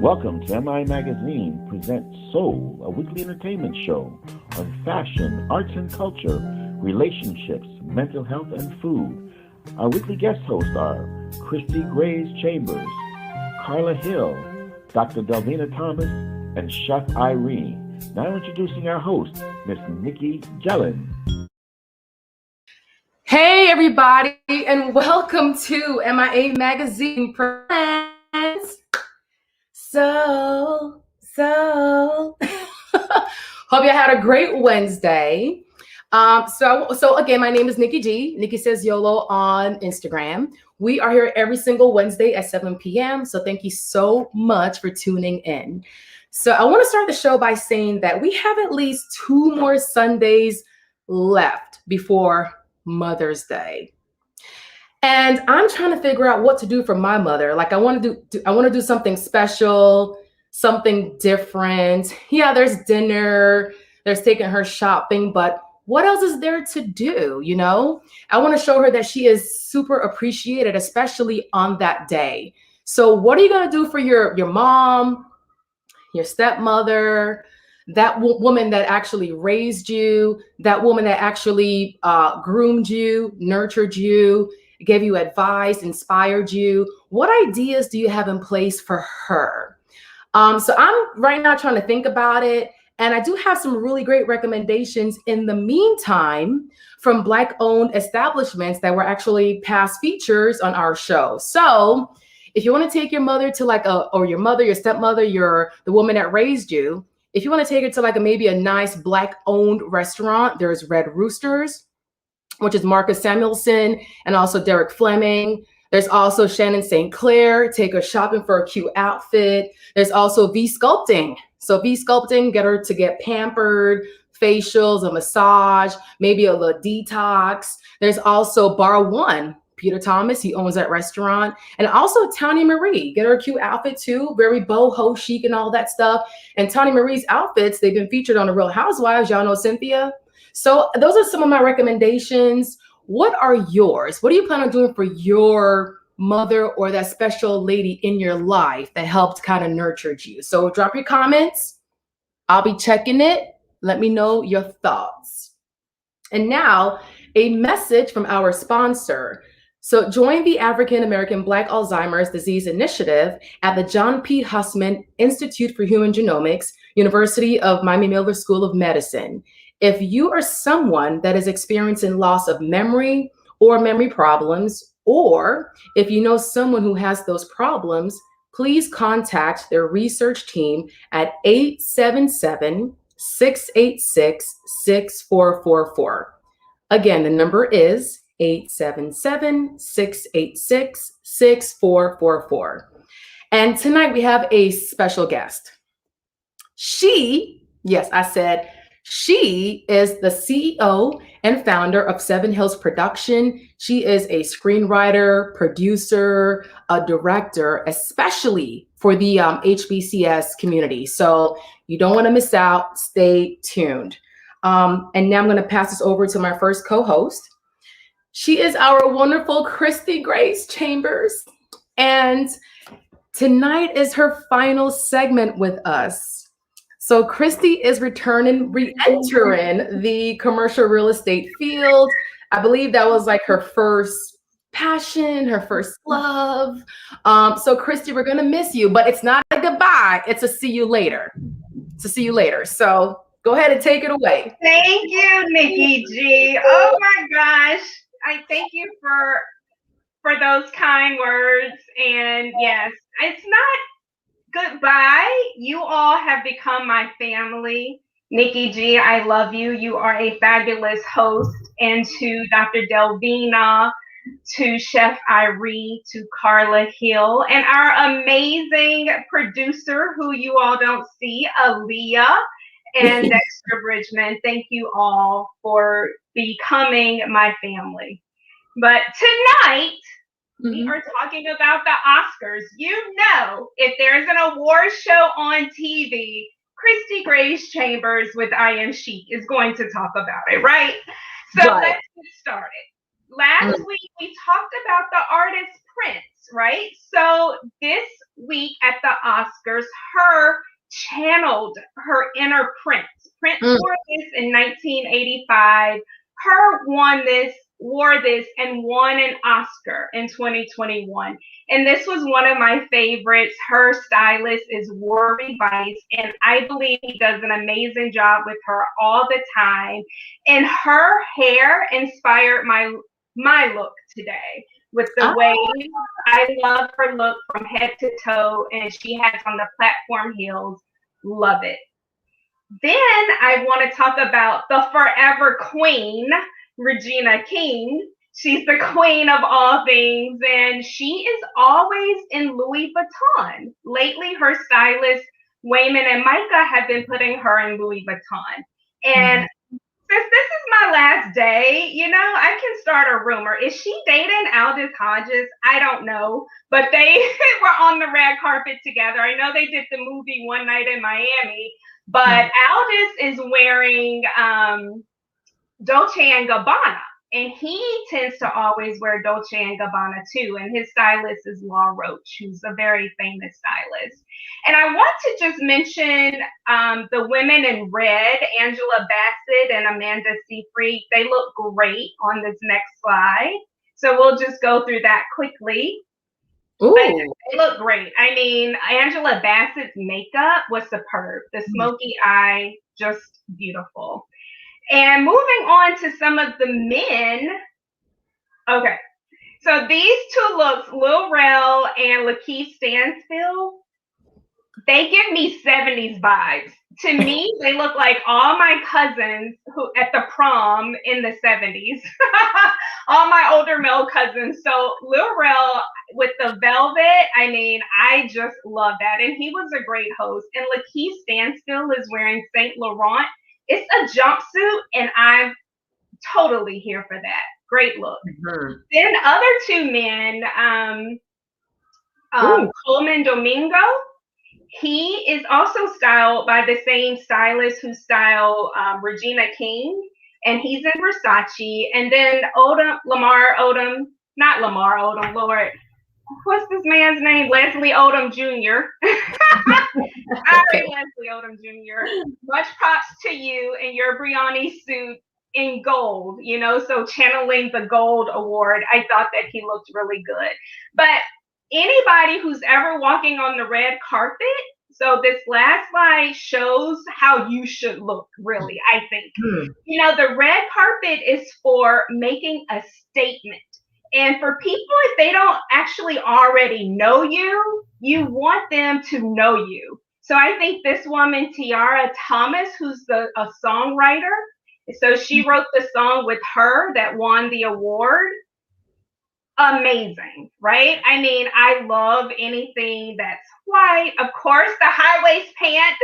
Welcome to MI Magazine presents Soul, a weekly entertainment show on fashion, arts and culture, relationships, mental health, and food. Our weekly guest hosts are Christy Grace Chambers, Carla Hill, Dr. Delvena Thomas, and Chef Irie. Now introducing our host, Miss Nicky, Gelin. Hey everybody, and welcome to MIA Magazine presents So hope you had a great Wednesday. So again, my name is Nicky G. Nicky says YOLO on Instagram. We are here every single Wednesday at 7 p.m. So thank you so much for tuning in. So I want to start the show by saying that we have at least 2 more Sundays left before Mother's Day. And I'm trying to figure out what to do for my mother. Like I want to do something special, something different. Yeah, there's dinner, there's taking her shopping, but what else is there to do? You know, I want to show her that she is super appreciated, especially on that day. So what are you going to do for your mom, your stepmother, that woman that actually raised you, that woman that actually groomed you, nurtured you, gave you advice, inspired you? What ideas do you have in place for her? So I'm right now trying to think about it. And I do have some really great recommendations in the meantime from Black-owned establishments that were actually past features on our show. So if you want to take your mother to or your mother, your stepmother, the woman that raised you, if you want to take her to maybe a nice Black-owned restaurant, there's Red Roosters, which is Marcus Samuelson, and also Derek Fleming. There's also Shannon St. Clair. Take her shopping for a cute outfit. There's also V Sculpting. So V Sculpting, get her to get pampered, facials, a massage, maybe a little detox. There's also Bar One. Peter Thomas, he owns that restaurant. And also Tony Marie, get her a cute outfit too, very boho chic and all that stuff. And Tony Marie's outfits, they've been featured on The Real Housewives. Y'all know Cynthia. So those are some of my recommendations. What are yours? What do you plan on doing for your mother or that special lady in your life that helped kind of nurtured you? So drop your comments. I'll be checking it. Let me know your thoughts. And now a message from our sponsor. So join the African American Black Alzheimer's Disease Initiative at the John P. Hussman Institute for Human Genomics, University of Miami Miller School of Medicine. If you are someone that is experiencing loss of memory or memory problems, or if you know someone who has those problems, please contact their research team at 877-686-6444. Again, the number is 877-686-6444. And tonight we have a special guest. She is the CEO and founder of Seven Hillz Production. She is a screenwriter, producer, a director, especially for the HBCUs community. So you don't want to miss out. Stay tuned. And now I'm going to pass this over to my first co-host. She is our wonderful Christy Grace Chambers. And tonight is her final segment with us. So Christy is re-entering the commercial real estate field. I believe that was like her first passion, her first love. So Christy, we're going to miss you, but it's not a goodbye. It's a see you later. So go ahead and take it away. Thank you, Nicky G. Oh my gosh. I thank you for those kind words. And yes, it's not goodbye. You all have become my family. Nicky G, I love you. You are a fabulous host. And to Dr. Delvena, to Chef Irie, to Carla Hill, and our amazing producer who you all don't see, Aaliyah, and Dexter Bridgman. Thank you all for becoming my family. But tonight, we are talking about the Oscars. You know, if there's an award show on TV, Christy Grace Chambers with I Am Chic is going to talk about it, right? So let's get started. Last week, we talked about the artist Prince, right? So this week at the Oscars, her channeled her inner Prince. Prince wore this in 1985. Her wore this and won an Oscar in 2021. And this was one of my favorites. Her stylist is Rory Weiss, and I believe he does an amazing job with her all the time. And her hair inspired my look today with the wave. I love her look from head to toe, and she has on the platform heels. Love it. Then I want to talk about the forever queen, Regina King. She's the queen of all things, and she is always in Louis Vuitton. Lately, her stylists, Wayman and Micah, have been putting her in Louis Vuitton. And since this is my last day, I can start a rumor. Is she dating Aldous Hodges? I don't know. But they were on the red carpet together. I know they did the movie One Night in Miami. But Aldous is wearing Dolce & Gabbana. And he tends to always wear Dolce & Gabbana too. And his stylist is Law Roach, who's a very famous stylist. And I want to just mention the women in red, Angela Bassett and Amanda Seyfried. They look great on this next slide. So we'll just go through that quickly. Ooh. They look great. I mean, Angela Bassett's makeup was superb. The smoky eye, just beautiful. And moving on to some of the men. Okay. So these two looks, Lil Rel and Lakeith Stansfield, they give me 70s vibes. To me, they look like all my cousins who at the prom in the 70s. All my older male cousins. So Lil Rel with the velvet, I mean, I just love that. And he was a great host. And Lakeith Stansfield is wearing Saint Laurent. It's a jumpsuit, and I'm totally here for that. Great look. Then other two men, Coleman Domingo. He is also styled by the same stylist who styled Regina King, and he's in Versace. And then Lamar Odom, Lord. What's this man's name? Leslie Odom Jr. Leslie Odom Jr. Much props to you in your Breion suit in gold, so channeling the gold award. I thought that he looked really good. But anybody who's ever walking on the red carpet, so this last slide shows how you should look, really, I think. The red carpet is for making a statement. And for people, if they don't actually already know you, you want them to know you. So I think this woman, Tiara Thomas, who's a songwriter, so she wrote the song with her that won the award. Amazing, right? I mean, I love anything that's white. Of course, the high waist pant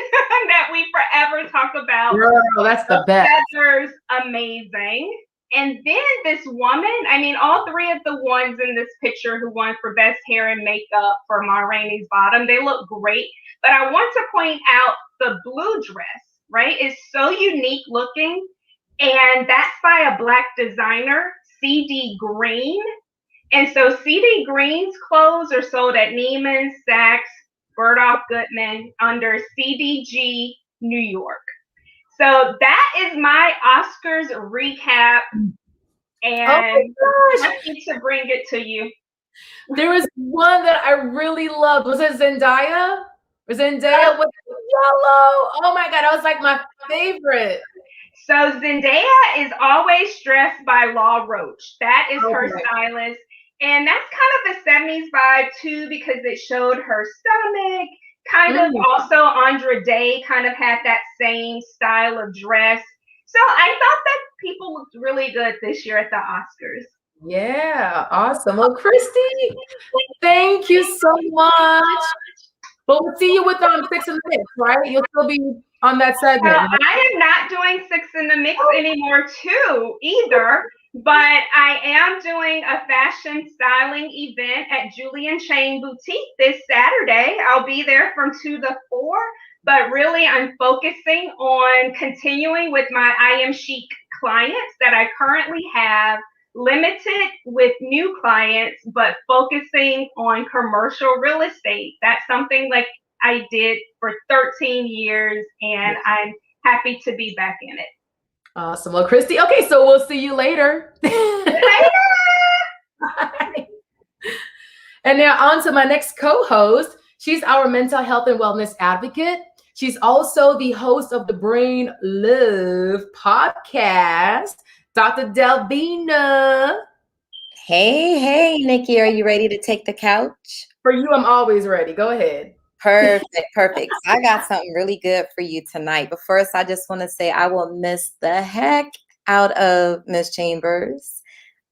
that we forever talk about. Girl, that's the best. Feathers, amazing. And then this woman, I mean, all three of the ones in this picture who won for best hair and makeup for Ma Rainey's Bottom, they look great. But I want to point out the blue dress, right? It's so unique looking. And that's by a Black designer, CD Green. And so CD Green's clothes are sold at Neiman's, Saks, Bergdorf Goodman under CDG New York. So that is my Oscars recap, and I need to bring it to you. There was one that I really loved. Was it Zendaya? With yellow? Oh my God, that was like my favorite. So Zendaya is always dressed by Law Roach. That is her stylist. And that's kind of a 70s vibe too, because it showed her stomach. Kind of also Andra Day kind of had that same style of dress. So I thought that people looked really good this year at the Oscars. Yeah, awesome. Well, Christy, thank you so much. But we'll see you with 6 in the Mix, right? You'll still be on that segment. Well, I am not doing 6 in the Mix anymore too, either. But I am doing a fashion styling event at Julian Chain Boutique this Saturday. I'll be there from 2 to 4. But really, I'm focusing on continuing with my I Am Chic clients that I currently have. limited with new clients, but focusing on commercial real estate. That's something like I did for 13 years, and I'm happy to be back in it. Awesome. Well, Christy, okay, so we'll see you later. And now on to my next co-host. She's our mental health and wellness advocate. She's also the host of the Brain Love podcast, Dr. Delvena. Hey, Nikki, are you ready to take the couch? For you, I'm always ready. Go ahead. Perfect. I got something really good for you tonight. But first, I just want to say I will miss the heck out of Miss Chambers.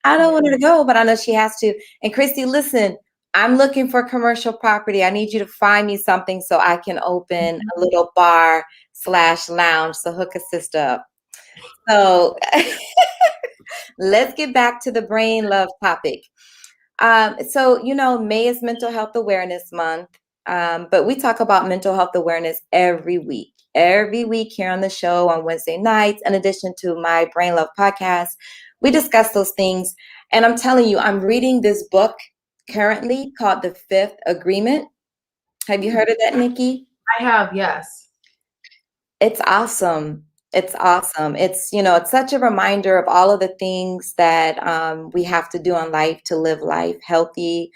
I don't want her to go, but I know she has to. And Christy, listen, I'm looking for commercial property. I need you to find me something so I can open a little bar/lounge. So hook a sister up. So let's get back to the brain love topic. So, May is Mental Health Awareness Month. But we talk about mental health awareness every week here on the show on Wednesday nights. In addition to my Brain Love podcast, we discuss those things. And I'm telling you, I'm reading this book currently called The Fifth Agreement. Have you heard of that, Nikki? I have, yes. It's awesome. It's such a reminder of all of the things that we have to do in life to live life healthy,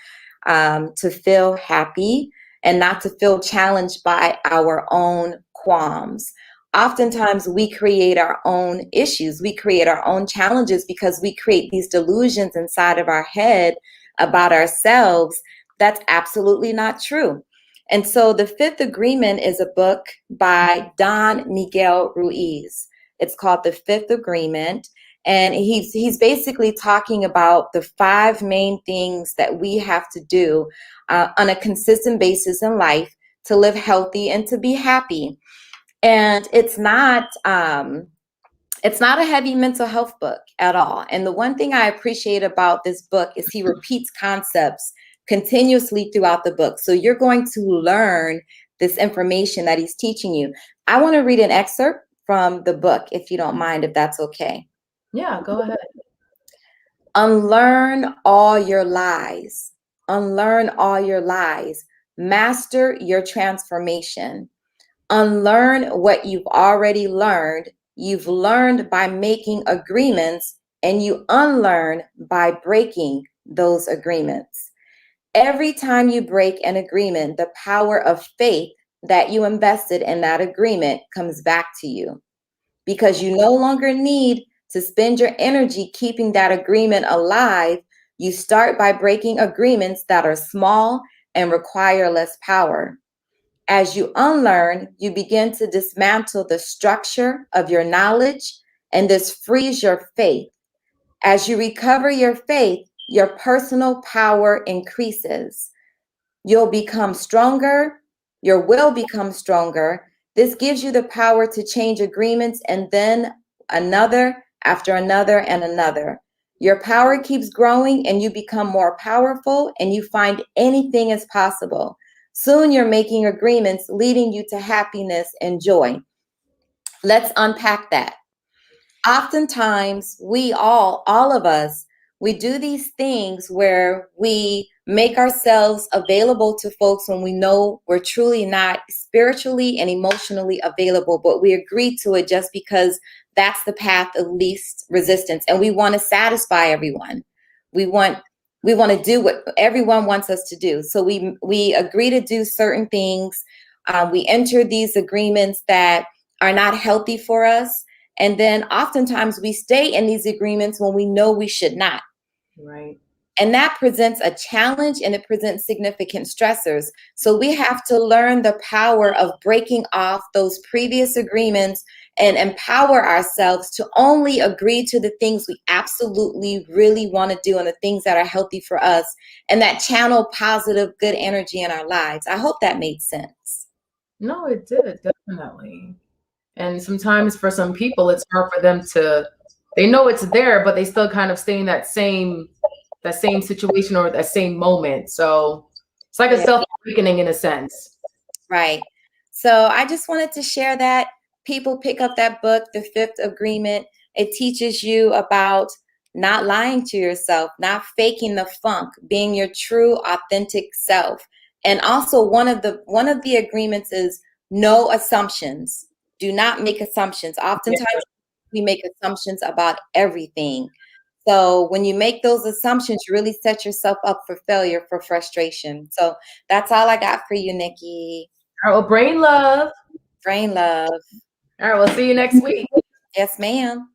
to feel happy, and not to feel challenged by our own qualms. Oftentimes we create our own issues. We create our own challenges because we create these delusions inside of our head about ourselves. That's absolutely not true. And so The Fifth Agreement is a book by Don Miguel Ruiz. It's called The Fifth Agreement. And he's basically talking about the 5 main things that we have to do on a consistent basis in life to live healthy and to be happy. And it's not a heavy mental health book at all. And the one thing I appreciate about this book is he repeats concepts continuously throughout the book. So you're going to learn this information that he's teaching you. I want to read an excerpt from the book, if you don't mind, if that's okay. Yeah, go ahead. Unlearn all your lies. Unlearn all your lies. Master your transformation. Unlearn what you've already learned. You've learned by making agreements, and you unlearn by breaking those agreements. Every time you break an agreement, the power of faith that you invested in that agreement comes back to you, because you no longer need to spend your energy keeping that agreement alive. You start by breaking agreements that are small and require less power. As you unlearn, you begin to dismantle the structure of your knowledge, and this frees your faith. As you recover your faith, your personal power increases. You'll become stronger. Your will become stronger. This gives you the power to change agreements, and then another after another and another. Your power keeps growing, and you become more powerful, and you find anything is possible. Soon you're making agreements leading you to happiness and joy. Let's unpack that. Oftentimes, all of us, we do these things where we make ourselves available to folks when we know we're truly not spiritually and emotionally available, but we agree to it just because that's the path of least resistance. And we want to satisfy everyone. We want to do what everyone wants us to do. So we agree to do certain things. We enter these agreements that are not healthy for us. And then oftentimes we stay in these agreements when we know we should not. Right. And that presents a challenge, and it presents significant stressors. So we have to learn the power of breaking off those previous agreements and empower ourselves to only agree to the things we absolutely really want to do and the things that are healthy for us, and that channel positive, good energy in our lives. I hope that made sense. No, it did, definitely. And sometimes for some people, it's hard for them they know it's there, but they still kind of stay in that same situation or that same moment. So it's like a self-awakening in a sense. Right. So I just wanted to share that. People pick up that book, The Fifth Agreement. It teaches you about not lying to yourself, not faking the funk, being your true, authentic self. And also one of the agreements is no assumptions. Do not make assumptions. Oftentimes we make assumptions about everything. So when you make those assumptions, you really set yourself up for failure, for frustration. So that's all I got for you, Nikki. All right, well, brain love. Brain love. All right, we'll see you next week. Yes, ma'am.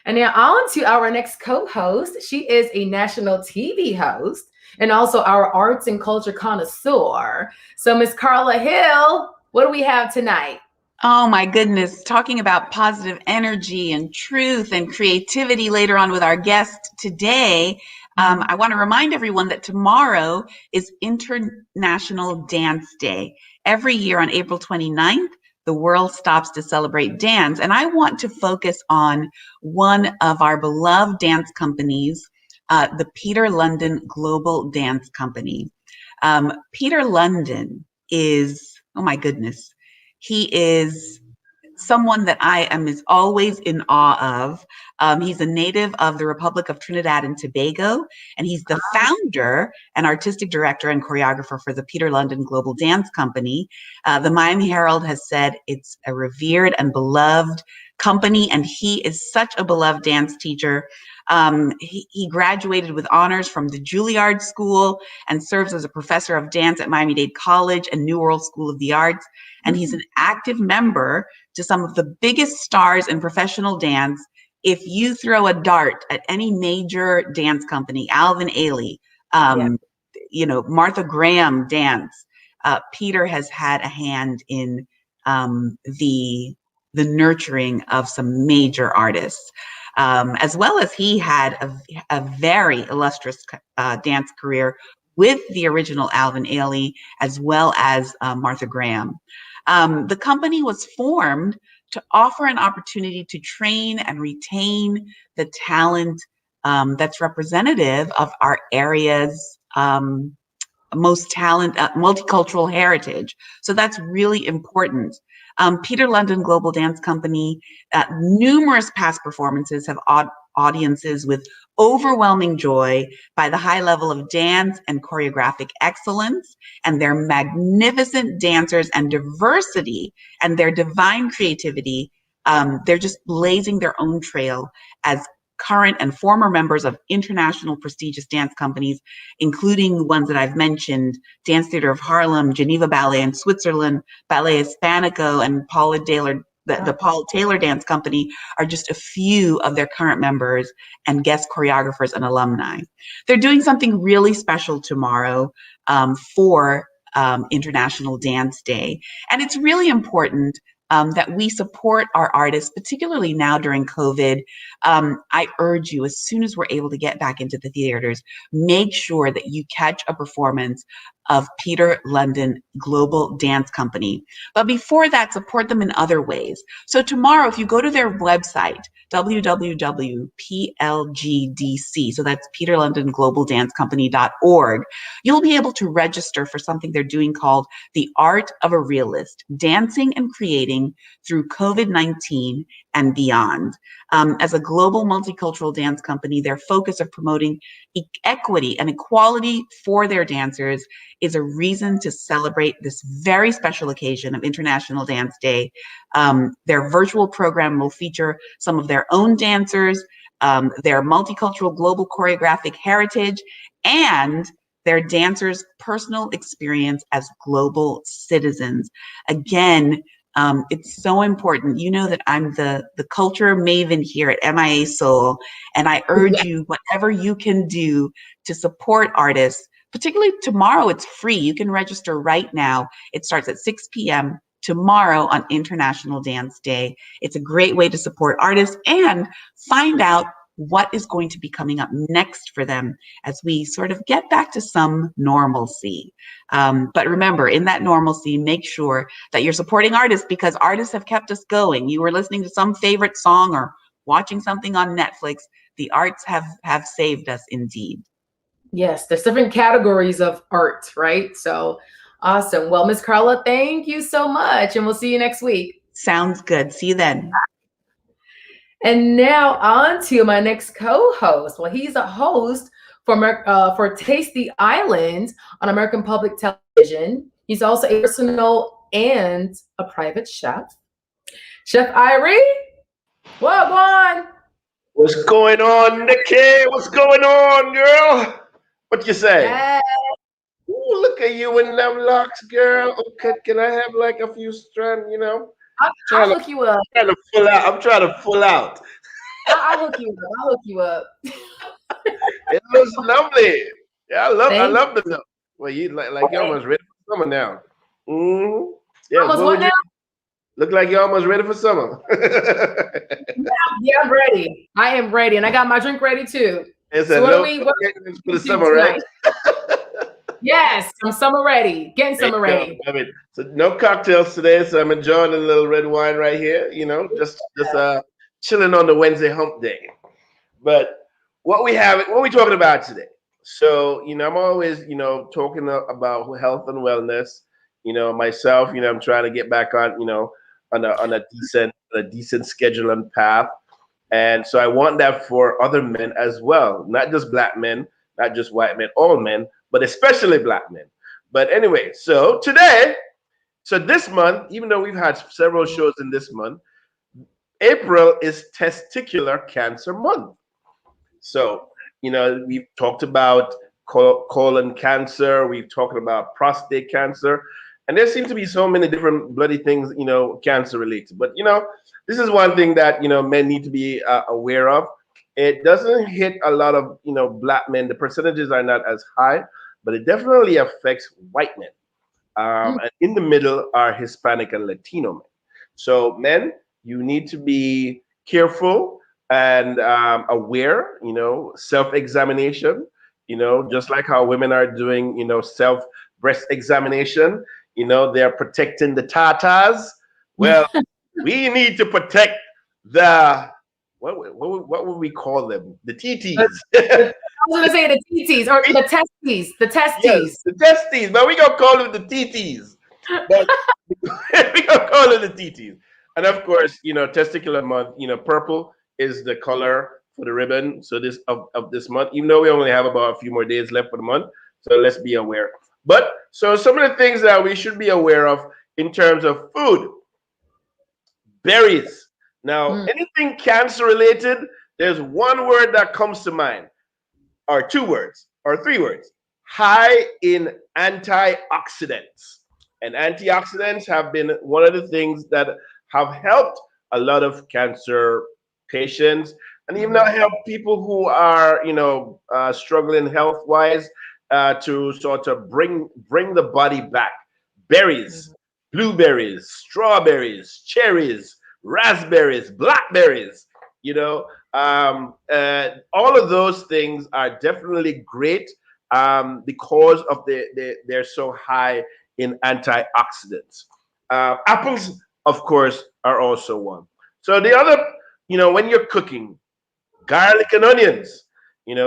And now on to our next co-host. She is a national TV host and also our arts and culture connoisseur. So Miss Carla Hill, what do we have tonight? Oh my goodness, talking about positive energy and truth and creativity later on with our guest today. I want to remind everyone that tomorrow is International Dance Day. Every year on April 29th, the world stops to celebrate dance. And I want to focus on one of our beloved dance companies, the Peter London Global Dance Company. Peter London is, oh my goodness, he is someone that I am always in awe of. He's a native of the Republic of Trinidad and Tobago, and he's the founder and artistic director and choreographer for the Peter London Global Dance Company. The Miami Herald has said it's a revered and beloved company, and he is such a beloved dance teacher. He graduated with honors from the Juilliard School and serves as a professor of dance at Miami-Dade College and New World School of the Arts. And he's an active member to some of the biggest stars in professional dance. If you throw a dart at any major dance company, Alvin Ailey, Martha Graham dance, Peter has had a hand in the nurturing of some major artists. As well as he had a very illustrious dance career with the original Alvin Ailey, as well as Martha Graham. The company was formed to offer an opportunity to train and retain the talent that's representative of our area's most multicultural heritage. So that's really important. Peter London Global Dance Company, numerous past performances have audiences with overwhelming joy by the high level of dance and choreographic excellence and their magnificent dancers and diversity and their divine creativity. They're just blazing their own trail as current and former members of international prestigious dance companies, including the ones that I've mentioned, Dance Theater of Harlem, Geneva Ballet in Switzerland, Ballet Hispanico, and Paula Taylor, the Paul Taylor Dance Company are just a few of their current members and guest choreographers and alumni. They're doing something really special tomorrow for International Dance Day. And it's really important that we support our artists, particularly now during COVID. I urge you, as soon as we're able to get back into the theaters, make sure that you catch a performance of Peter London Global Dance Company. But before that, support them in other ways. So tomorrow, if you go to their website, www.plgdc, so that's Peter London Global Dance Company.org, you'll be able to register for something they're doing called The Art of a Realist, Dancing and Creating Through COVID-19 and Beyond. As a global multicultural dance company, their focus of promoting equity and equality for their dancers is a reason to celebrate this very special occasion of International Dance Day. Their virtual program will feature some of their own dancers, their multicultural global choreographic heritage, and their dancers' personal experience as global citizens. Again, it's so important. You know that I'm the culture maven here at MIA Soul, and I urge you, whatever you can do to support artists, particularly tomorrow, it's free. You can register right now. It starts at 6 p.m. tomorrow on International Dance Day. It's a great way to support artists and find out what is going to be coming up next for them as we sort of get back to some normalcy. But remember, in that normalcy, make sure that you're supporting artists, because artists have kept us going. You were listening to some favorite song or watching something on Netflix. The arts have saved us indeed. Yes, there's different categories of art, right? So awesome. Well, Miss Carla, thank you so much, and we'll see you next week. Sounds good. See you then. And now on to my next co-host. Well, he's a host for Tasty Island on American Public Television. He's also a personal and a private chef. Chef Irie, what on? What's going on, Nicky? What's going on, girl? What you say? Yes. Ooh, look at you in them locks, girl. Okay, can I have like a few strands? You know, I'll hook you up. trying to full out. I'm trying to full out. I'll hook you up. I'll hook you up. It looks lovely. Yeah, I Thank love the look. Well, you like you're almost ready for summer now. Mm-hmm. Yes. Almost What what would you now? look like? You're almost ready for summer. Yeah, I'm ready. I am ready, and I got my drink ready too. It's So a what low do we for the summer, right? Yes, I'm summer ready. Getting summer There you ready. go. I mean, so no cocktails today, so I'm enjoying a little red wine right here. You know, just chilling on the Wednesday hump day. But what we talking about today? So I'm always talking about health and wellness. Myself, I'm trying to get back on on a decent schedule and path. And so I want that for other men as well, not just black men, not just white men, all men, but especially black men. But anyway, so this month, even though we've had several shows in this month, April is Testicular Cancer Month. So, we've talked about colon cancer, we've talked about prostate cancer, and there seem to be so many different bloody things, cancer related. But, this is one thing that, men need to be aware of. It doesn't hit a lot of, black men. The percentages are not as high, but it definitely affects white men. And in the middle are Hispanic and Latino men. So, men, you need to be careful and aware, self-examination, just like how women are doing, self-breast examination, they're protecting the tatas. Well, we need to protect the, what would we call them? The TTs. I was gonna say the TTs or the testes. The testes. Yes, the testes, but we gonna call them the TTs. But we gonna call it the TTs. And of course, testicular month, purple is the color for the ribbon. So this of this month, even though we only have about a few more days left for the month, so let's be aware. But so some of the things that we should be aware of in terms of food, berries. Now, anything cancer related, there's one word that comes to mind, or two words, or three words: high in antioxidants. And antioxidants have been one of the things that have helped a lot of cancer patients, and even help people who are, struggling health wise, to sort of bring the body back. Berries, blueberries, strawberries, cherries, raspberries, blackberries. All of those things are definitely great because of they're so high in antioxidants. Apples, of course, are also one. So the other, when you're cooking, garlic and onions.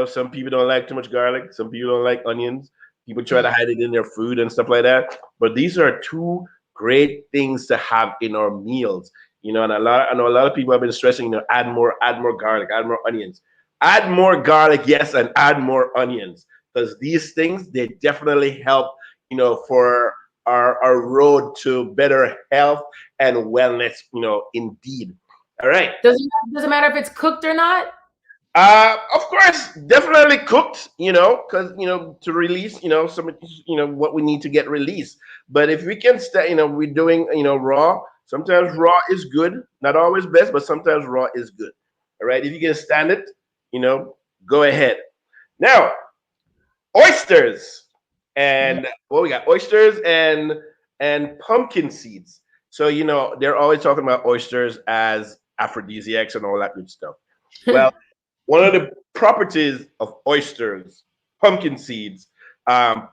Some people don't like too much garlic. Some people don't like onions. People try to hide it in their food and stuff like that. But these are two great things to have in our meals. And I know a lot of people have been stressing, add more garlic, add more onions. Add more garlic, yes, and add more onions. Because these things, they definitely help, for our road to better health and wellness, indeed. All right. Doesn't matter if it's cooked or not. Of course, definitely cooked, because to release, some, what we need to get released. But if we can stay, we're doing, raw. Sometimes raw is good, not always best, but sometimes raw is good. All right, if you can stand it, go ahead. Now, oysters, and we got oysters and pumpkin seeds. So they're always talking about oysters as aphrodisiacs and all that good stuff. Well, one of the properties of oysters, pumpkin seeds,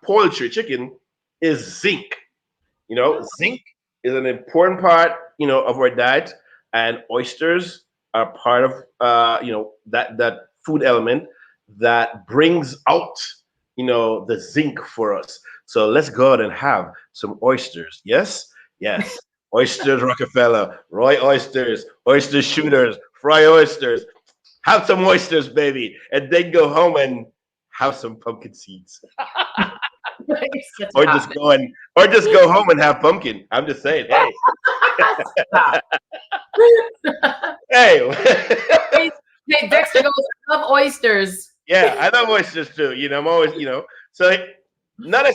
poultry, chicken, is zinc. Zinc is an important part, of our diet, and oysters are part of, that food element that brings out, the zinc for us. So let's go out and have some oysters. Yes, yes. Oysters Rockefeller, Roy Oysters, oyster shooters fry oysters, have some oysters, baby, and then go home and have some pumpkin seeds. or just go home and have pumpkin. I'm just saying, hey. Hey. Hey, Dexter goes, I love oysters. Yeah, I love oysters too. I'm always, So another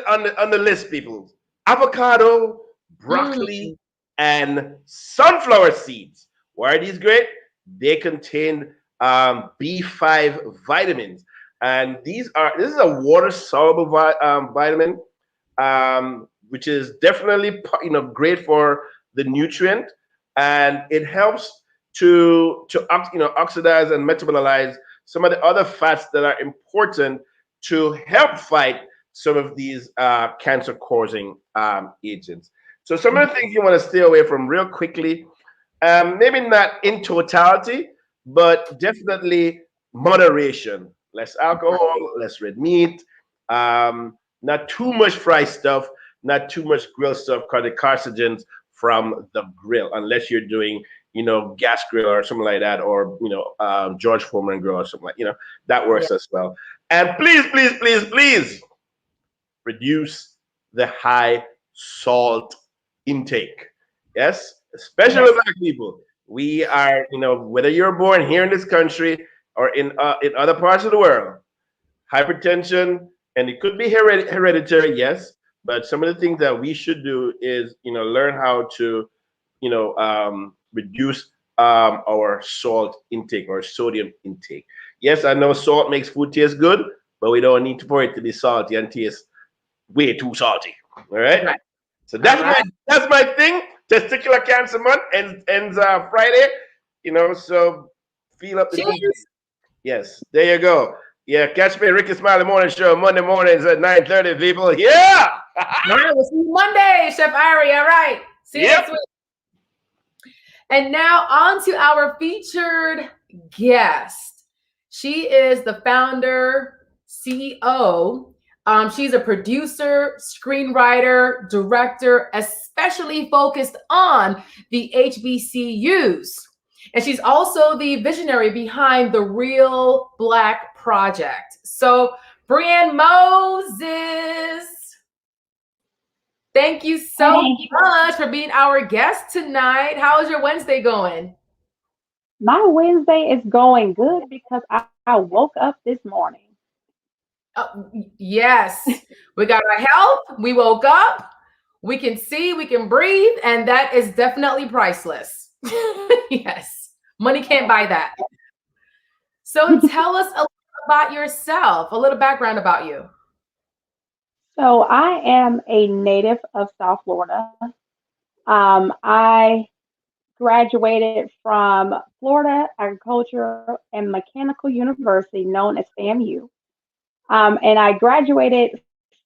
on the list, people: avocado, broccoli, and sunflower seeds. Why are these great? They contain B5 vitamins, and this is a water soluble vitamin, which is definitely great for the nutrient, and it helps to oxidize and metabolize some of the other fats that are important to help fight some of these cancer-causing agents. So some of the things you want to stay away from real quickly, maybe not in totality, but definitely moderation. Less alcohol, less red meat, not too much fried stuff, not too much grilled stuff, because the carcinogens from the grill, unless you're doing gas grill or something like that, or George Foreman grill or something like that works as well. And please reduce the high salt intake. Yes, especially Black people. We are, whether you're born here in this country or in other parts of the world, hypertension, and it could be hereditary, yes, but some of the things that we should do is learn how to reduce our salt intake or sodium intake. Yes, I know salt makes food taste good, but we don't need for it to be salty and taste way too salty. All right. So that's my thing. Testicular Cancer Month ends Friday. So feel up the week. Yes, there you go. Yeah, catch me at Ricky Smiley Morning Show Monday mornings at 9:30. People, yeah. All right, we'll see you Monday, Chef Irie. All right, see you next week. And now on to our featured guest. She is the founder, CEO. She's a producer, screenwriter, director, especially focused on the HBCUs. And she's also the visionary behind the Real Black Project. So, Breion Moses, thank you so much for being our guest tonight. How is your Wednesday going? My Wednesday is going good because I woke up this morning. Yes, we got our health. We woke up. We can see, we can breathe, and that is definitely priceless. Yes, money can't buy that. So tell us a little about yourself, a little background about you. So I am a native of South Florida. I graduated from Florida Agricultural and Mechanical University, known as FAMU. And I graduated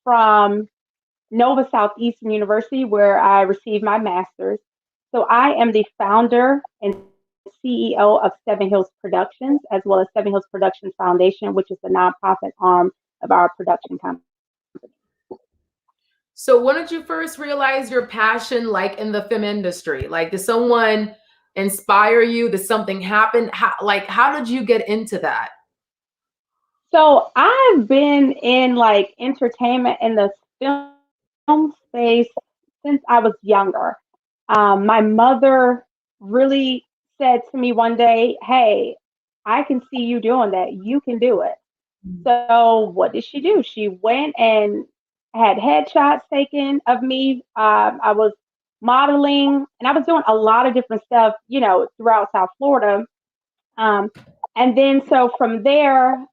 from Nova Southeastern University, where I received my master's. So I am the founder and CEO of Seven Hillz Productions, as well as Seven Hillz Productions Foundation, which is the nonprofit arm of our production company. So when did you first realize your passion, like in the film industry? Like, did someone inspire you? Did something happen? How did you get into that? So I've been in like entertainment in the film space since I was younger. My mother really said to me one day, "Hey, I can see you doing that. You can do it." So what did she do? She went and had headshots taken of me. I was modeling and I was doing a lot of different stuff, throughout South Florida. And then so from there,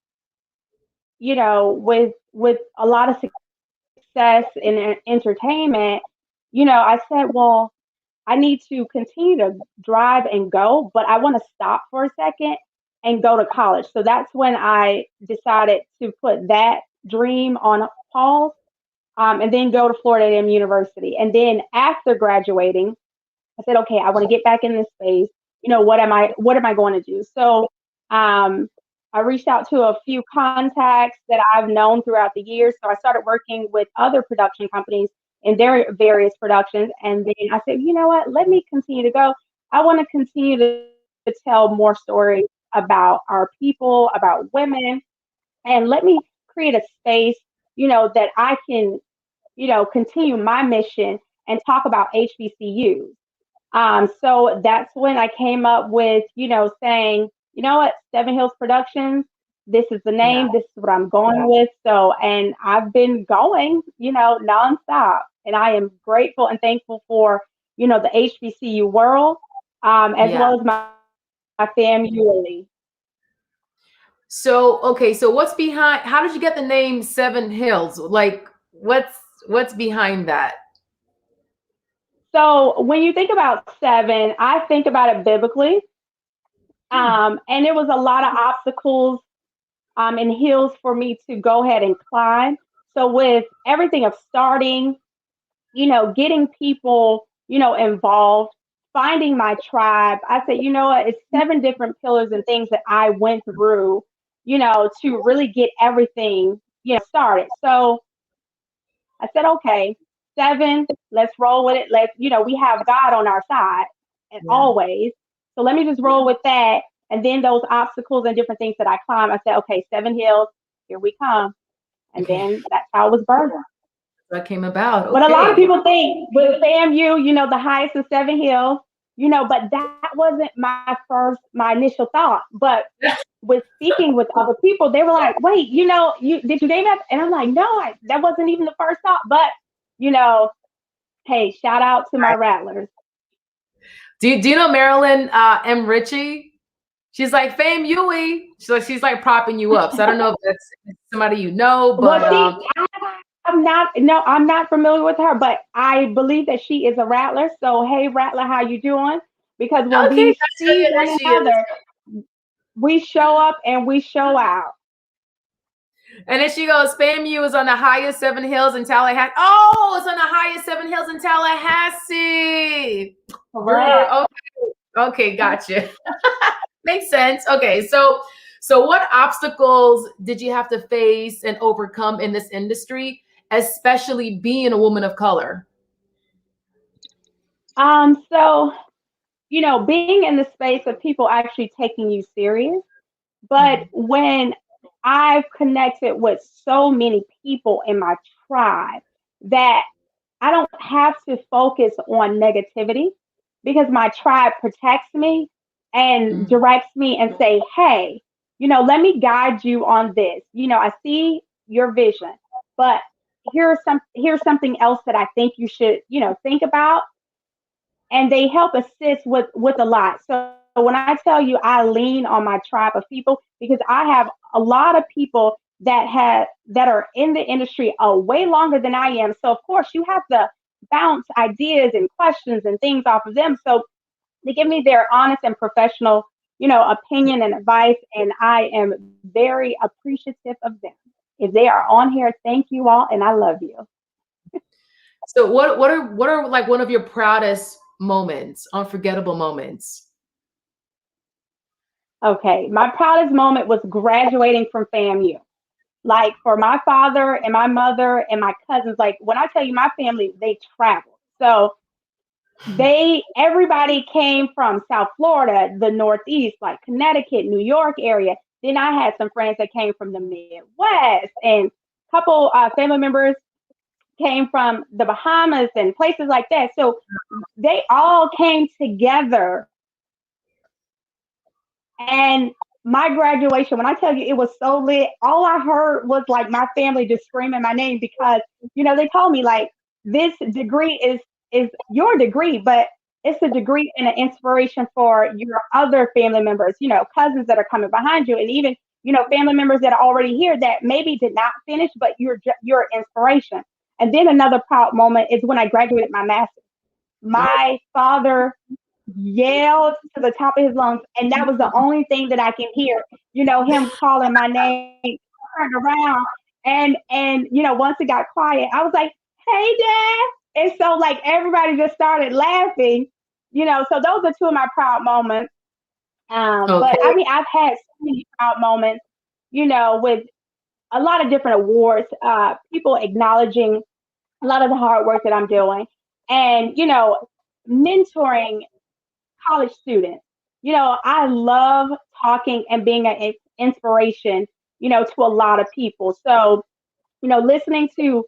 with a lot of success in entertainment, I said, well, I need to continue to drive and go, but I want to stop for a second and go to college. So that's when I decided to put that dream on pause, and then go to Florida A&M University. And then after graduating, I said, okay, I want to get back in this space. What am I going to do? So I reached out to a few contacts that I've known throughout the years. So I started working with other production companies in their various productions. And then I said, you know what, let me continue to go. I want to continue to to tell more stories about our people, about women, and let me create a space, that I can, continue my mission and talk about HBCUs. So that's when I came up with, saying, you know what, Seven Hills Productions, this is the name, this is what I'm going with. So, and I've been going, nonstop. And I am grateful and thankful for, the HBCU world, as well as my family. So, okay, so what's behind, how did you get the name Seven Hills? Like, what's behind that? So when you think about seven, I think about it biblically. And there was a lot of obstacles and hills for me to go ahead and climb. So with everything of starting, getting people, involved, finding my tribe, I said, you know what, it's seven different pillars and things that I went through, to really get everything, started. So I said, okay, seven, let's roll with it. Let's, we have God on our side and always. So let me just roll with that. And then those obstacles and different things that I climb, I said, okay, Seven Hills, here we come. And then that's how it was birthed. That came about. Okay. But a lot of people think with FAMU, the highest is Seven Hills, but that wasn't my initial thought. But with speaking with other people, they were like, wait, did you name that? And I'm like, no, that wasn't even the first thought. But, hey, shout out to my rattlers. Do you know Marilyn M. Ritchie? She's like, FAMU. She's like propping you up. So I don't know if that's somebody you know, but I'm not familiar with her, but I believe that she is a rattler. So hey, rattler, how you doing? Because when we see one another, we show up and we show out. And then she goes, FAMU is on the highest Seven Hills in Tallahassee. Oh, it's on the highest Seven Hills in Tallahassee. Right. Okay, gotcha. Makes sense. Okay, so what obstacles did you have to face and overcome in this industry, especially being a woman of color? So, being in the space of people actually taking you serious, but when I've connected with so many people in my tribe that I don't have to focus on negativity because my tribe protects me and directs me and say, hey, let me guide you on this. I see your vision, but here's something else that I think you should, think about. And they help assist with a lot. So when I tell you I lean on my tribe of people, because I have a lot of people that are in the industry way longer than I am. So of course you have to bounce ideas and questions and things off of them. So they give me their honest and professional, opinion and advice. And I am very appreciative of them. If they are on here, thank you all. And I love you. So what are like one of your proudest moments, unforgettable moments? Okay, my proudest moment was graduating from FAMU. Like for my father and my mother and my cousins, like when I tell you my family, they traveled. So everybody came from South Florida, the Northeast, like Connecticut, New York area. Then I had some friends that came from the Midwest, and a couple family members came from the Bahamas and places like that. So they all came together. And my graduation, when I tell you it was so lit, all I heard was like my family just screaming my name because, they told me like, this degree is your degree, but it's a degree and an inspiration for your other family members, cousins that are coming behind you. And even, family members that are already here that maybe did not finish, but you're inspiration. And then another proud moment is when I graduated my master's. My father yelled to the top of his lungs, and that was the only thing that I can hear, him calling my name, turned around, and once it got quiet, I was like, hey, Dad. And so like everybody just started laughing, so those are two of my proud moments. But I mean, I've had so many proud moments, with a lot of different awards, people acknowledging a lot of the hard work that I'm doing, and mentoring college students, I love talking and being an inspiration, to a lot of people. So, listening to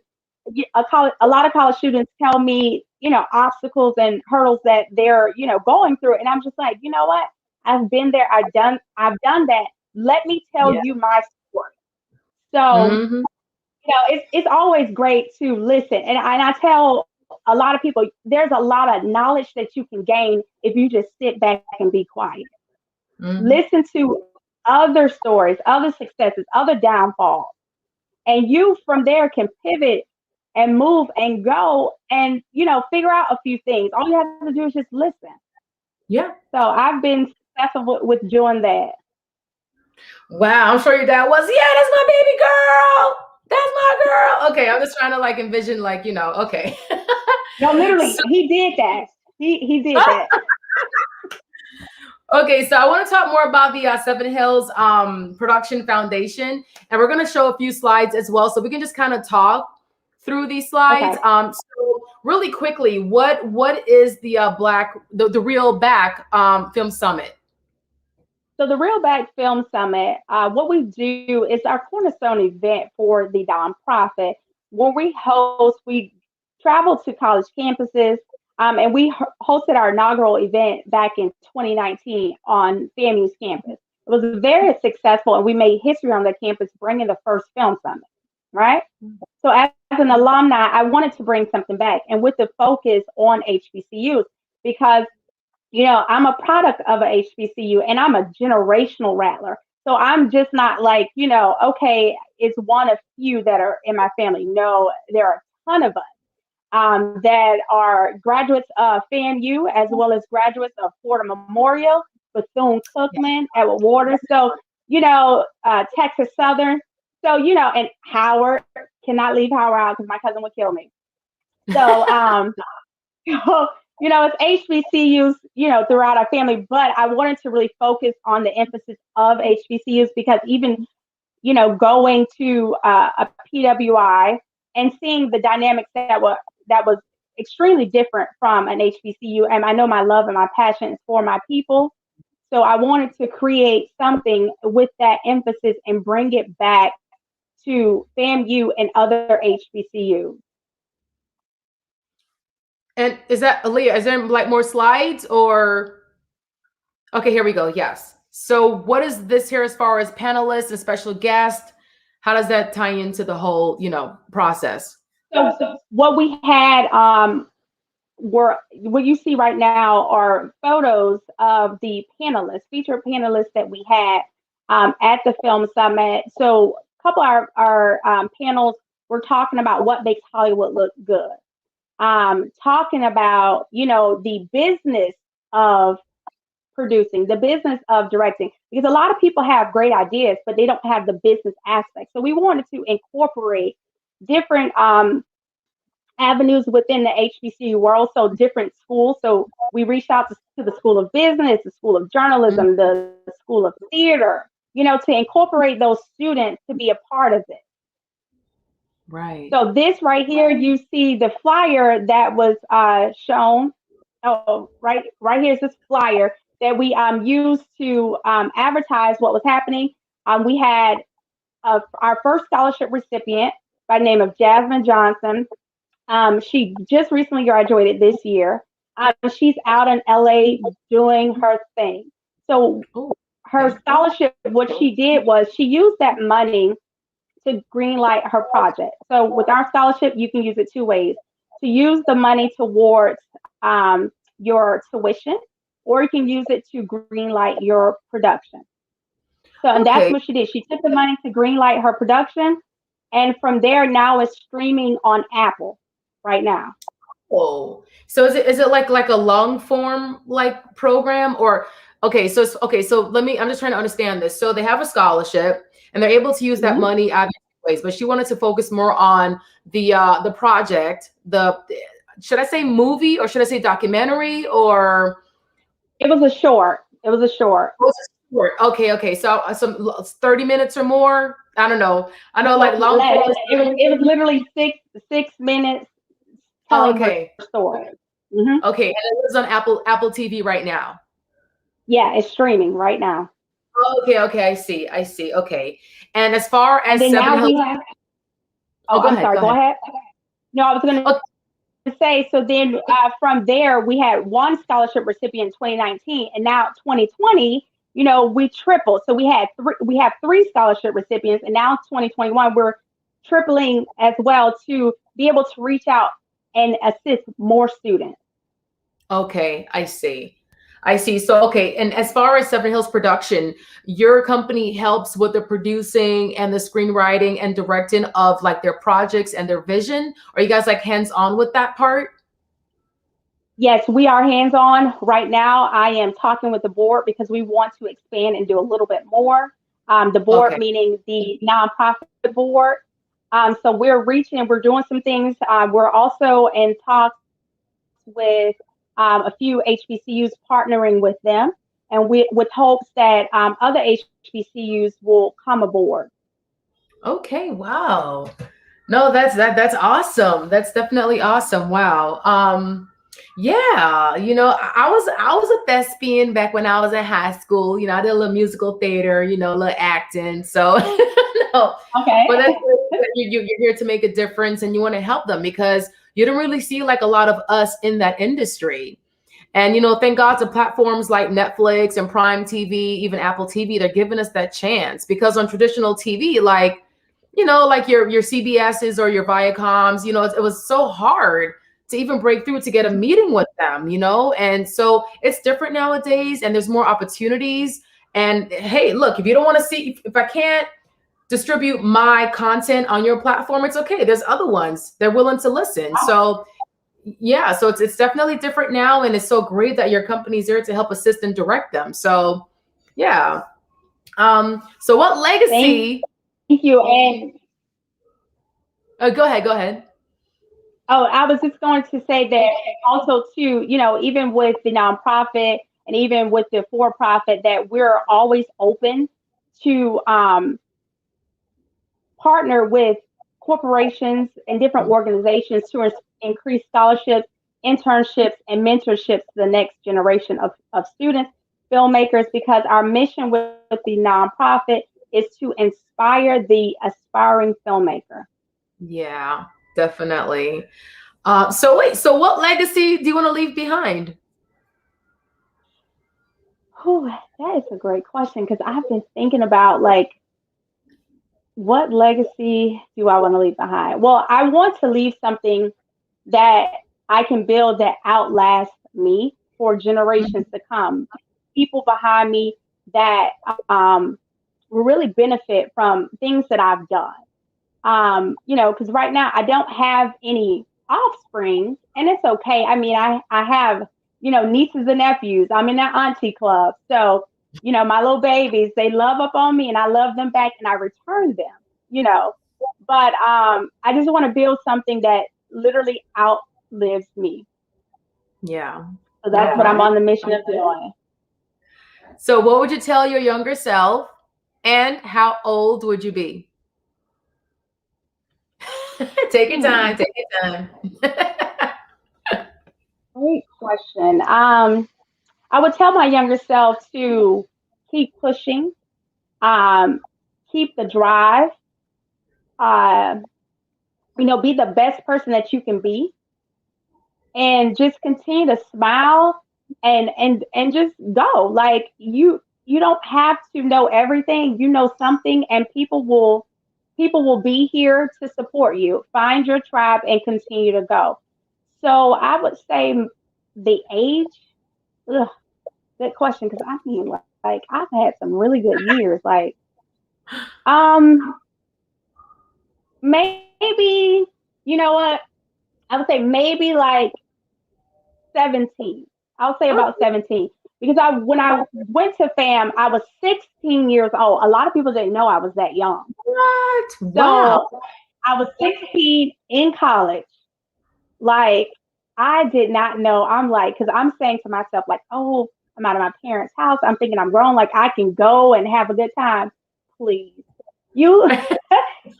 a lot of college students tell me, obstacles and hurdles that they're, going through. And I'm just like, you know what? I've been there. I've done that. Let me tell Yeah. you my story. So, Mhm. it's always great to listen. And I tell a lot of people, there's a lot of knowledge that you can gain if you just sit back and be quiet. Mhm. Listen to other stories, other successes, other downfalls. And you from there can pivot and move and go and, figure out a few things. All you have to do is just listen. Yeah. So I've been successful with doing that. Wow, I'm sure your dad was, yeah, that's my baby girl. That's my girl. Okay, I'm just trying to like envision, like, okay. No, literally, So- he did that. He did that. Okay, so I want to talk more about the Seven Hills Production Foundation, and we're going to show a few slides as well, so we can just kind of talk through these slides. Okay. So really quickly, what is the the Real Back Film Summit? So the Real Back Film Summit, what we do is our cornerstone event for the nonprofit. When we host, we travel to college campuses, and we hosted our inaugural event back in 2019 on FAMU's campus. It was very successful, and we made history on the campus, bringing the first film summit, right? So as an alumni, I wanted to bring something back, and with the focus on HBCUs, because I'm a product of a HBCU and I'm a generational rattler. So I'm just not like, okay, it's one of few that are in my family. No, there are a ton of us that are graduates of FAMU as well as graduates of Florida Memorial, Bethune-Cookman, Edward Waters. So, Texas Southern. So, and Howard, cannot leave Howard out because my cousin would kill me. So, it's HBCUs, throughout our family, but I wanted to really focus on the emphasis of HBCUs because even, going to a PWI and seeing the dynamics that was extremely different from an HBCU. And I know my love and my passion is for my people. So I wanted to create something with that emphasis and bring it back to FAMU and other HBCUs. And is that, Aaliyah, is there like more slides or? Okay, here we go. Yes. So what is this here as far as panelists and special guests? How does that tie into the whole, process? So what we had were what you see right now are photos of the panelists, featured panelists that we had at the film summit. So a couple of our panels were talking about what makes Hollywood look good. Talking about, the business of producing, the business of directing, because a lot of people have great ideas, but they don't have the business aspect. So we wanted to incorporate different avenues within the HBCU world, so different schools. So we reached out to the School of Business, the School of Journalism, the School of Theater, to incorporate those students to be a part of it. Right. So this right here, you see the flyer that was shown. Oh, right here's this flyer that we used to advertise what was happening. We had our first scholarship recipient by the name of Jasmine Johnson. She just recently graduated this year. She's out in LA doing her thing. So her scholarship, what she did was she used that money to greenlight her project. So with our scholarship, you can use it two ways: to use the money towards your tuition, or you can use it to greenlight your production. So, and that's what she did. She took the money to greenlight her production, and from there, now it's streaming on Apple right now. Oh, so is it like a long form like program or? Okay, so I'm just trying to understand this. So they have a scholarship and they're able to use that money out of ways, but she wanted to focus more on the project, should I say movie or should I say documentary or? It was a short. It was a short. Okay. So some 30 minutes or more. I don't know. I know like long form. It was literally 6 minutes telling her story. Okay, and it was on Apple TV right now. Yeah, it's streaming right now. Okay, I see. Okay. And as far as And then Seven now we Hills, have. oh, Oh, I'm sorry. go Go ahead. ahead. No, I was going Oh, to say. So then from there, we had one scholarship recipient in 2019, and now 2020. We tripled. So we had three. We have three scholarship recipients, and now 2021 we're tripling as well to be able to reach out and assist more students. okay, I see. I see. So, okay. And as far as Seven Hills Production, your company helps with the producing and the screenwriting and directing of like their projects and their vision. Are you guys like hands-on with that part? Yes, we are hands-on right now. I am talking with the board because we want to expand and do a little bit more. The board, Okay. meaning the nonprofit board. So we're reaching and we're doing some things. We're also in talks with a few HBCUs, partnering with them, and with hopes that other HBCUs will come aboard. Okay. Wow. No, that's awesome. That's definitely awesome. Wow. Yeah, I was a thespian back when I was in high school. I did a little musical theater, a little acting. So no, Okay. but that's good that you're here to make a difference and you want to help them because you don't really see like a lot of us in that industry. And thank God to platforms like Netflix and Prime TV, even Apple TV, they're giving us that chance because on traditional TV, like like your CBSs or your Viacoms, it was so hard to even break through to get a meeting with them, and so it's different nowadays and there's more opportunities. And hey, look, if you don't want to see, if I can't distribute my content on your platform, it's okay. There's other ones they're willing to listen. So yeah, so it's definitely different now. And it's so great that your company's there to help assist and direct them. So yeah. So what legacy? Thank you. And Go ahead. oh, I was just going to say that also too, even with the nonprofit and even with the for-profit, that we're always open to partner with corporations and different organizations to increase scholarships, internships, and mentorships to the next generation of students, filmmakers, because our mission with the nonprofit is to inspire the aspiring filmmaker. Yeah, definitely. So wait, so what legacy do you want to leave behind? Oh, that is a great question because I've been thinking about like, what legacy do I want to leave behind? Well, I want to leave something that I can build that outlasts me for generations to come. People behind me that will really benefit from things that I've done. Because right now I don't have any offspring, and it's okay. I mean, I have, nieces and nephews. I'm in that auntie club. So, my little babies, they love up on me and I love them back and I return them, but I just want to build something that literally outlives me. Yeah. So that's what I'm on the mission of doing. So what would you tell your younger self and how old would you be? Take your time. Great question. I would tell my younger self to keep pushing, keep the drive, be the best person that you can be, and just continue to smile and just go. Like you don't have to know everything. You know something, and people will be here to support you. Find your tribe and continue to go. So I would say the age. Ugh, good question, because I mean, like I've had some really good years. Like, maybe, you know what? I would say maybe like 17. I'll say about 17 because when I went to FAM, I was 16 years old. A lot of people didn't know I was that young. What? So Wow. I was 16 in college. Like I did not know. I'm like, because I'm saying to myself, like, oh, I'm out of my parents' house. I'm thinking I'm grown. Like I can go and have a good time. Please, you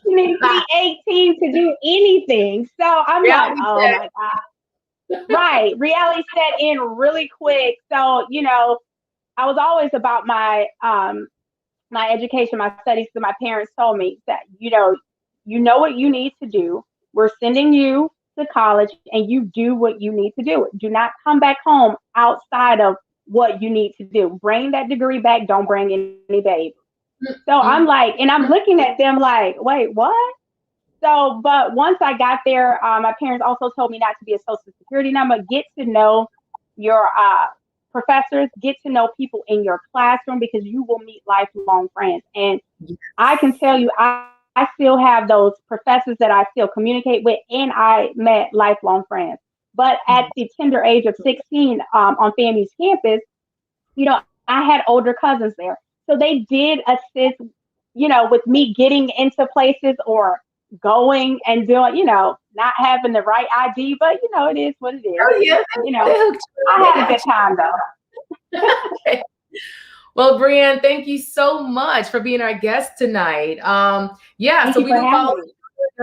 need to be 18 to do anything. So I'm like, oh my God. Right. Reality set in really quick. So, I was always about my my education, my studies, because my parents told me that, you know what you need to do. We're sending you to college and you do what you need to do. Do not come back home outside of what you need to do. Bring that degree back. Don't bring any baby. So I'm like, and I'm looking at them like, wait, what? So, but once I got there, my parents also told me not to be a social security number. Get to know your professors, get to know people in your classroom, because you will meet lifelong friends. And I can tell you, I still have those professors that I still communicate with, and I met lifelong friends. But at the tender age of 16, on FAMU's campus, I had older cousins there. So they did assist, with me getting into places or going and doing, not having the right ID, but it is what it is. Oh, yeah. I had a good time though. Okay. Well, Breion, thank you so much for being our guest tonight. So we can follow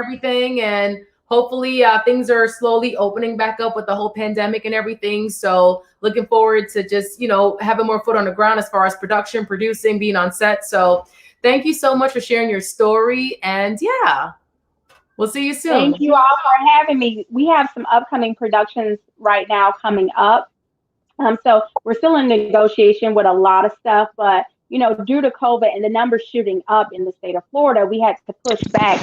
everything, and hopefully things are slowly opening back up with the whole pandemic and everything. So looking forward to just, having more foot on the ground as far as production, producing, being on set. So thank you so much for sharing your story. And we'll see you soon. Thank you all for having me. We have some upcoming productions right now coming up. So we're still in negotiation with a lot of stuff, but due to COVID and the numbers shooting up in the state of Florida, we had to push back,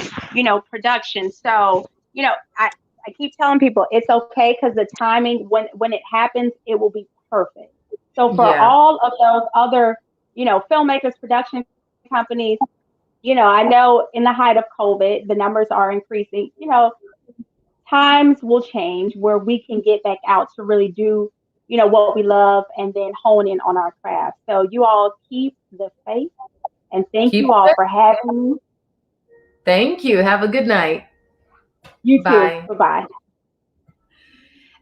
production. So, I keep telling people it's okay, because the timing, when it happens, it will be perfect. So for all of those other, filmmakers, production companies, I know in the height of COVID, the numbers are increasing. Times will change where we can get back out to really do, what we love, and then hone in on our craft. So you all keep the faith, and thank you all for having me. Thank you. Have a good night. You too. Bye. Bye-bye.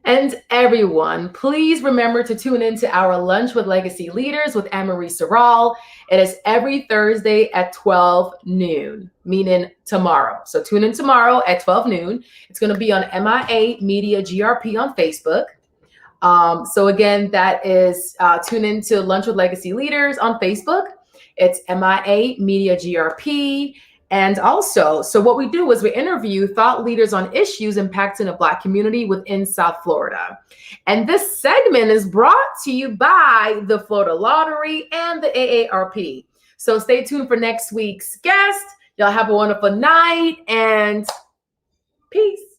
And everyone, please remember to tune into our Lunch with Legacy Leaders with Anne-Marie Serral. It is every Thursday at 12 noon, meaning tomorrow. So tune in tomorrow at 12 noon. It's going to be on MIA Media GRP on Facebook. So again, that is tune into Lunch with Legacy Leaders on Facebook. It's MIA Media GRP. And also, so what we do is we interview thought leaders on issues impacting the Black community within South Florida. And this segment is brought to you by the Florida Lottery and the AARP. So stay tuned for next week's guest. Y'all have a wonderful night, and peace.